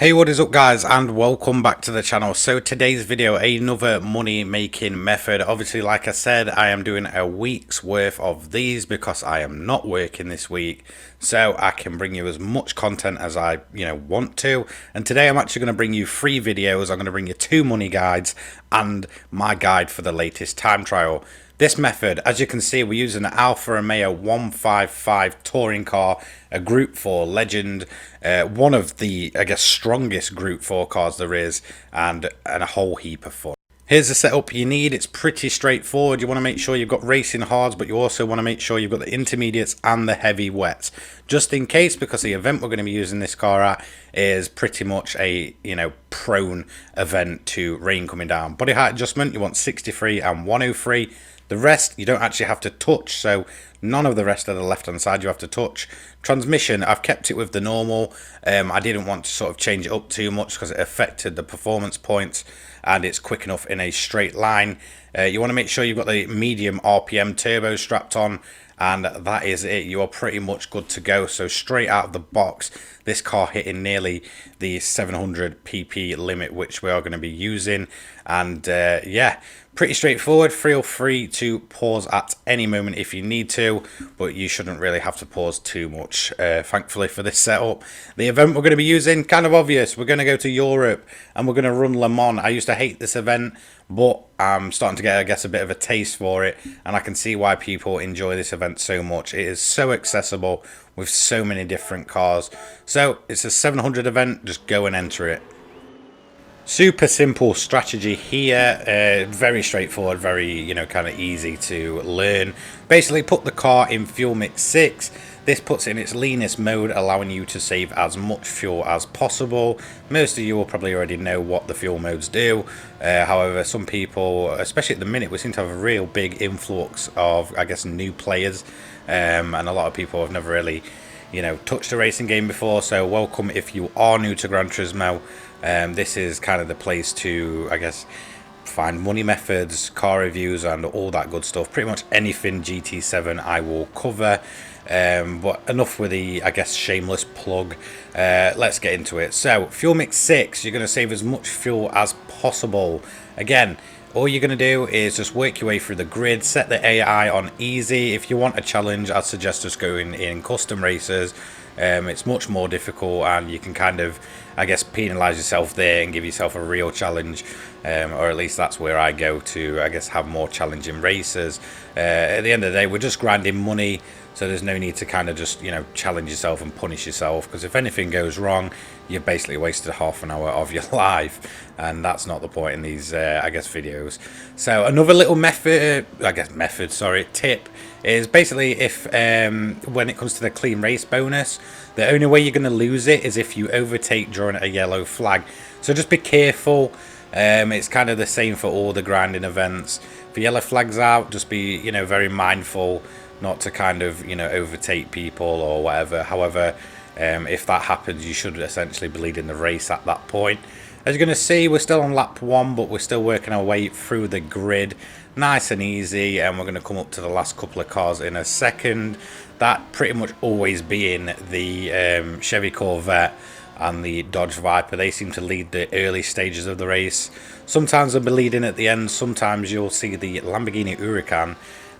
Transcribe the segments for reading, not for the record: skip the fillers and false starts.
Hey, what is up guys, and welcome back to the channel. So today's video, another money making method. Obviously, like I said, I am doing a week's worth of these because I am not working this week, so I can bring you as much content as I want to. And today I'm actually going to bring you 3 videos. I'm going to bring you 2 money guides and my guide for the latest time trial. This method, as you can see, we're using an Alfa Romeo 155 touring car, a Group 4 legend, one of the, I guess, strongest Group 4 cars there is, and a whole heap of fun. Here's the setup you need. It's pretty straightforward. You want to make sure you've got racing hards, but you also want to make sure you've got the intermediates and the heavy wets, just in case, because the event we're going to be using this car at is pretty much a prone event to rain coming down. Body height adjustment, you want 63 and 103. The rest you don't actually have to touch, so none of the rest of the left hand side you have to touch. Transmission, I've kept it with the normal. I didn't want to sort of change it up too much because it affected the performance points, and it's quick enough in a straight line. You want to make sure you've got the medium RPM turbo strapped on, and that is it. You are pretty much good to go. So straight out of the box, this car hitting nearly the 700 pp limit, which we are going to be using. And yeah, pretty straightforward. Feel free to pause at any moment if you need to, but you shouldn't really have to pause too much, thankfully, for this setup. The event we're going to be using, kind of obvious, we're going to go to Europe and we're going to run Le Mans. I used to hate this event, but I'm starting to get, I guess, a bit of a taste for it, and I can see why people enjoy this event so much. It is so accessible with so many different cars. So it's a 700 event, just go and enter it. Super simple strategy here, very straightforward, very kind of easy to learn. Basically put the car in fuel mix 6. This puts it in its leanest mode, allowing you to save as much fuel as possible. Most of you will probably already know what the fuel modes do. However, some people, especially at the minute, we seem to have a real big influx of, I guess, new players, and a lot of people have never really touched a racing game before. So welcome if you are new to Gran Turismo. This is kind of the place to, I guess, find money methods, car reviews, and all that good stuff. Pretty much anything GT7 I will cover. But enough with the, I guess, shameless plug. Let's get into it. So fuel mix 6, you're going to save as much fuel as possible. Again, all you're going to do is just work your way through the grid, set the AI on easy. If you want a challenge, I'd suggest just going in custom races. It's much more difficult, and you can kind of, I guess, penalise yourself there and give yourself a real challenge, or at least that's where I go to, I guess, have more challenging races. At the end of the day, we're just grinding money, so there's no need to kind of just challenge yourself and punish yourself, because if anything goes wrong, you've basically wasted half an hour of your life, and that's not the point in these I guess videos. So another little tip is basically, if when it comes to the clean race bonus, the only way you're going to lose it is if you overtake during a yellow flag. So just be careful. It's kind of the same for all the grinding events. If yellow flags out, just be very mindful not to kind of overtake people or whatever. However, if that happens, you should essentially be leading the race at that point. As you're going to see, we're still on lap 1, but we're still working our way through the grid nice and easy, and we're going to come up to the last couple of cars in a second. That pretty much always being the Chevy Corvette and the Dodge Viper. They seem to lead the early stages of the race. Sometimes they'll be leading at the end. Sometimes you'll see the Lamborghini Huracan,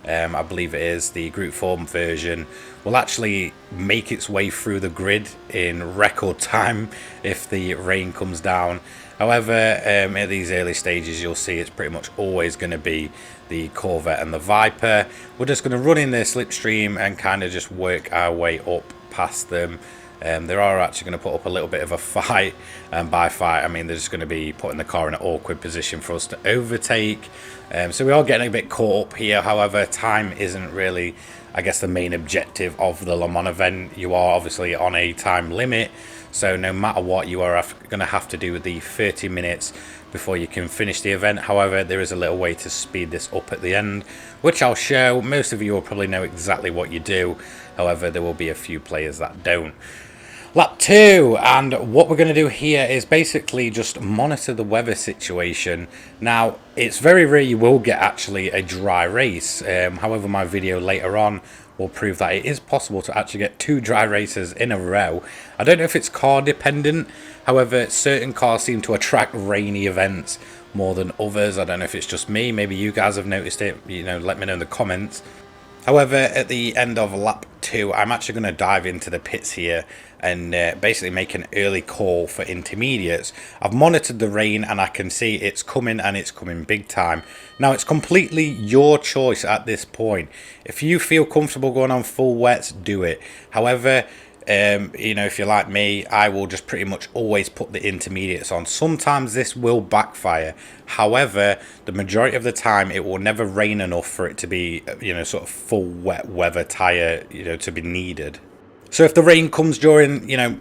I believe it is, the Group 4 version, will actually make its way through the grid in record time if the rain comes down. However, at these early stages, you'll see it's pretty much always going to be the Corvette and the Viper. We're just going to run in their slipstream and kind of just work our way up past them. They are actually going to put up a little bit of a fight, and by fight I mean they're just going to be putting the car in an awkward position for us to overtake. So we are getting a bit caught up here. However, time isn't really, I guess, the main objective of the Le Mans event. You are obviously on a time limit, so no matter what, you are going to have to do the 30 minutes before you can finish the event. However, there is a little way to speed this up at the end, which I'll show. Most of you will probably know exactly what you do. However, there will be a few players that don't. Lap 2, and what we're going to do here is basically just monitor the weather situation. Now, it's very rare you will get actually a dry race. However, my video later on will prove that it is possible to actually get 2 dry races in a row. I don't know if it's car dependent, however certain cars seem to attract rainy events more than others. I don't know if it's just me, maybe you guys have noticed it, you know, let me know in the comments. However, at the end of lap 2, I'm actually going to dive into the pits here and basically make an early call for intermediates. I've monitored the rain and I can see it's coming, and it's coming big time. Now, it's completely your choice at this point. If you feel comfortable going on full wets, do it. However, you know, if you're like me, I will just pretty much always put the intermediates on. Sometimes this will backfire. However, the majority of the time it will never rain enough for it to be, you know, sort of full wet weather tire, you know, to be needed. So if the rain comes during, you know,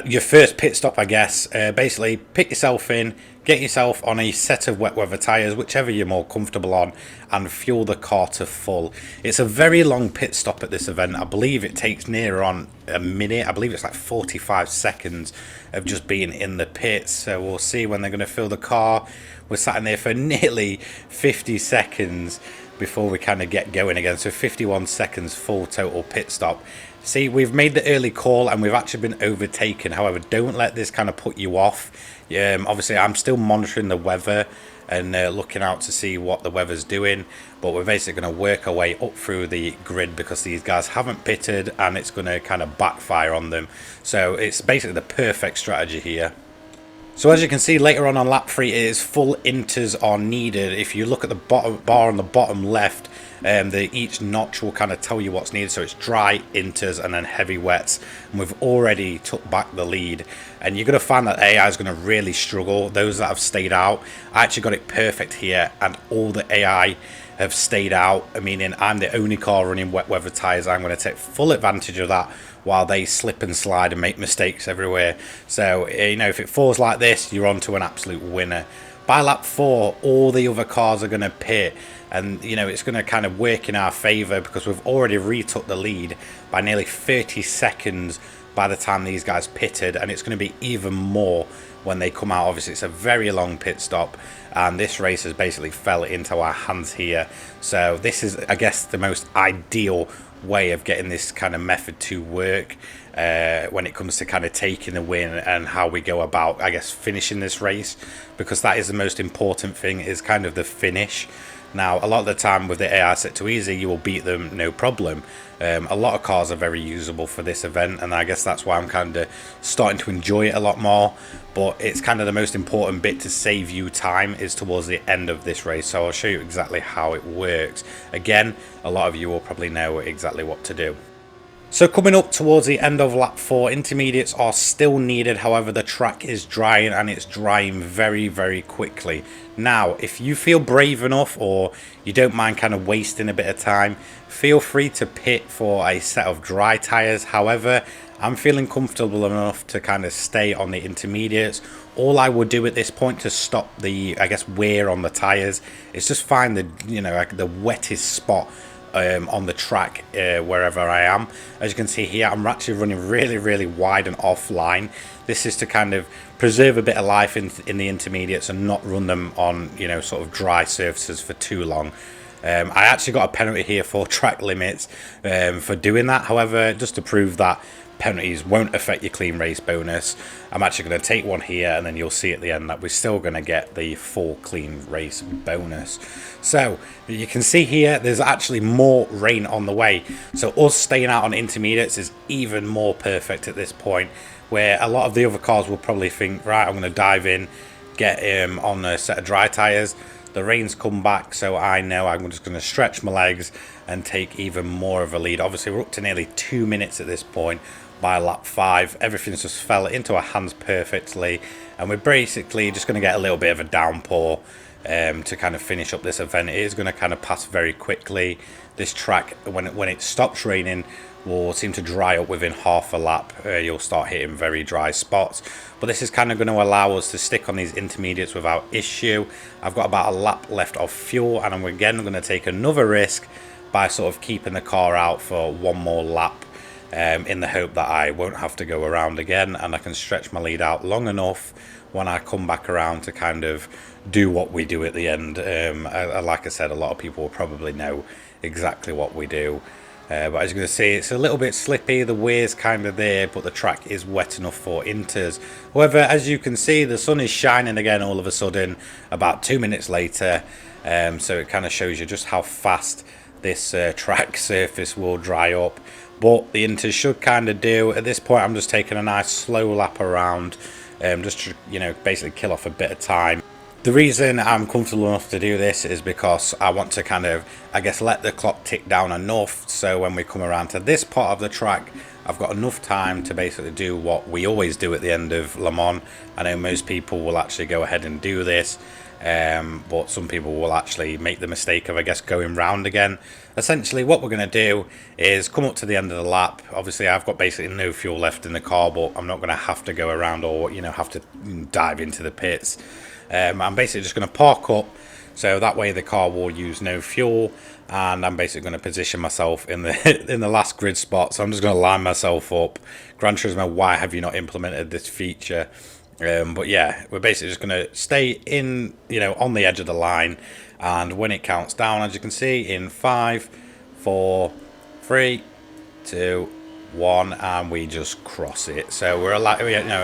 your first pit stop, I guess, basically pick yourself in, get yourself on a set of wet weather tyres, whichever you're more comfortable on, and fuel the car to full. It's a very long pit stop at this event. I believe it takes near on a minute. I believe it's like 45 seconds of just being in the pits. So we'll see when they're going to fill the car. We're sat in there for nearly 50 seconds before we kind of get going again. So 51 seconds full total pit stop. See, we've made the early call and we've actually been overtaken. However, don't let this kind of put you off. Obviously, I'm still monitoring the weather and looking out to see what the weather's doing. But we're basically going to work our way up through the grid because these guys haven't pitted and it's going to kind of backfire on them. So it's basically the perfect strategy here. So as you can see later on lap 3, it is full inters are needed. If you look at the bottom bar on the bottom left, each notch will kind of tell you what's needed. So it's dry, inters, and then heavy wets. And we've already took back the lead. And you're going to find that AI is going to really struggle. Those that have stayed out, I actually got it perfect here. And all the AI have stayed out, meaning I'm the only car running wet weather tyres. I'm going to take full advantage of that while they slip and slide and make mistakes everywhere. So, you know, if it falls like this, you're on to an absolute winner. By lap 4, all the other cars are going to pit, and, you know, it's going to kind of work in our favour because we've already retook the lead by nearly 30 seconds by the time these guys pitted, and it's going to be even more when they come out. Obviously, it's a very long pit stop, and this race has basically fell into our hands here. So this is, I guess, the most ideal way of getting this kind of method to work when it comes to kind of taking the win and how we go about, I guess, finishing this race, because that is the most important thing, is kind of the finish. Now, a lot of the time with the AI set to easy, you will beat them no problem. A lot of cars are very usable for this event, and I guess that's why I'm kind of starting to enjoy it a lot more. But it's kind of the most important bit to save you time is towards the end of this race. So I'll show you exactly how it works. Again, a lot of you will probably know exactly what to do. So coming up towards the end of lap 4, intermediates are still needed. However, the track is drying, and it's drying very, very quickly. Now, if you feel brave enough or you don't mind kind of wasting a bit of time, feel free to pit for a set of dry tyres. However, I'm feeling comfortable enough to kind of stay on the intermediates. All I would do at this point to stop the, I guess, wear on the tyres is just find the, you know, like the wettest spot on the track wherever I am. As you can see here, I'm actually running really, really wide and offline. This is to kind of preserve a bit of life in the intermediates and not run them on, you know, sort of dry surfaces for too long. I actually got a penalty here for track limits for doing that. However, just to prove that penalties won't affect your clean race bonus, I'm actually going to take one here, and then you'll see at the end that we're still going to get the full clean race bonus. So you can see here there's actually more rain on the way, so us staying out on intermediates is even more perfect at this point, where a lot of the other cars will probably think, right, I'm going to dive in, get on a set of dry tyres. The rain's come back, so I know I'm just going to stretch my legs and take even more of a lead. Obviously, we're up to nearly 2 minutes at this point. By lap 5, everything's just fell into our hands perfectly, and we're basically just going to get a little bit of a downpour to kind of finish up this event. It is going to kind of pass very quickly. This track, when it stops raining, will seem to dry up within half a lap. You'll start hitting very dry spots, but this is kind of going to allow us to stick on these intermediates without issue. I've got about a lap left of fuel, and I'm again going to take another risk by sort of keeping the car out for one more lap, in the hope that I won't have to go around again, and I can stretch my lead out long enough when I come back around to kind of do what we do at the end. Like I said, a lot of people will probably know exactly what we do. But as you can see, it's a little bit slippy. The weir's kind of there, but the track is wet enough for inters. However, as you can see, the sun is shining again all of a sudden about 2 minutes later. So it kind of shows you just how fast this track surface will dry up. But the inters should kind of do. At this point, I'm just taking a nice slow lap around, just to, you know, basically kill off a bit of time. The reason I'm comfortable enough to do this is because I want to kind of, I guess, let the clock tick down enough so when we come around to this part of the track, I've got enough time to basically do what we always do at the end of Le Mans. I know most people will actually go ahead and do this, but some people will actually make the mistake of, I guess, going round again. Essentially, what we're going to do is come up to the end of the lap. Obviously, I've got basically no fuel left in the car, but I'm not going to have to go around or, you know, have to dive into the pits. I'm basically just going to park up, so that way the car will use no fuel, and I'm basically going to position myself in the in the last grid spot. So I'm just going to line myself up. Gran Turismo, why have you not implemented this feature? But yeah, we're basically just going to stay in, you know, on the edge of the line, and when it counts down, as you can see, in 5, 4, 3, 2, 1, and we just cross it. So we're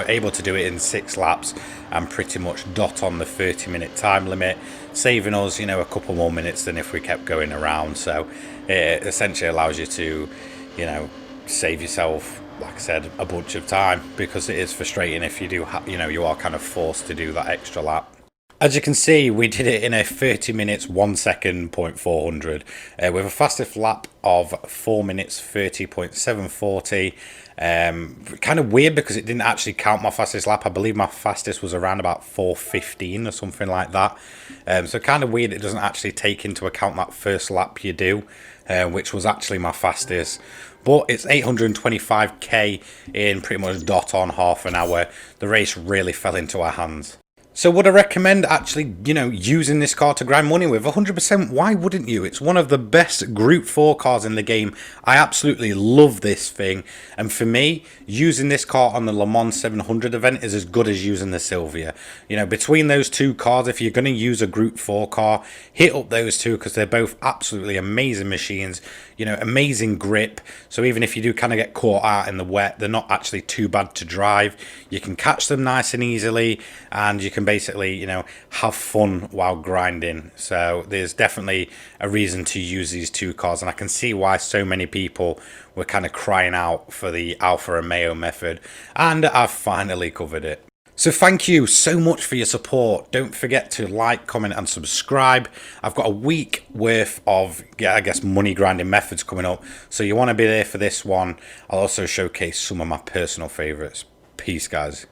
able to do it in 6 laps and pretty much dot on the 30-minute time limit, saving us, you know, a couple more minutes than if we kept going around. So it essentially allows you to, you know, save yourself, like I said, a bunch of time, because it is frustrating if you do, you know, you are kind of forced to do that extra lap. As you can see, we did it in a 30 minutes 1 second 0.400 with a fastest lap of 4 minutes 30.740. Kind of weird because it didn't actually count my fastest lap. I believe my fastest was around about 4:15 or something like that. So kind of weird it doesn't actually take into account that first lap you do, which was actually my fastest. But it's 825k in pretty much dot on half an hour. The race really fell into our hands. So would I recommend actually, you know, using this car to grind money with? 100%, why wouldn't you? It's one of the best Group 4 cars in the game. I absolutely love this thing. And for me, using this car on the Le Mans 700 event is as good as using the Sylvia. You know, between those two cars, if you're going to use a Group 4 car, hit up those two because they're both absolutely amazing machines. You know, amazing grip. So even if you do kind of get caught out in the wet, they're not actually too bad to drive. You can catch them nice and easily, and you can basically, you know, have fun while grinding. So there's definitely a reason to use these two cars, and I can see why so many people were kind of crying out for the Alfa Romeo method, and I've finally covered it. So thank you so much for your support. Don't forget to like, comment and subscribe. I've got a week worth of, I guess, money grinding methods coming up, so you want to be there for this one. I'll also showcase some of my personal favorites. Peace, guys.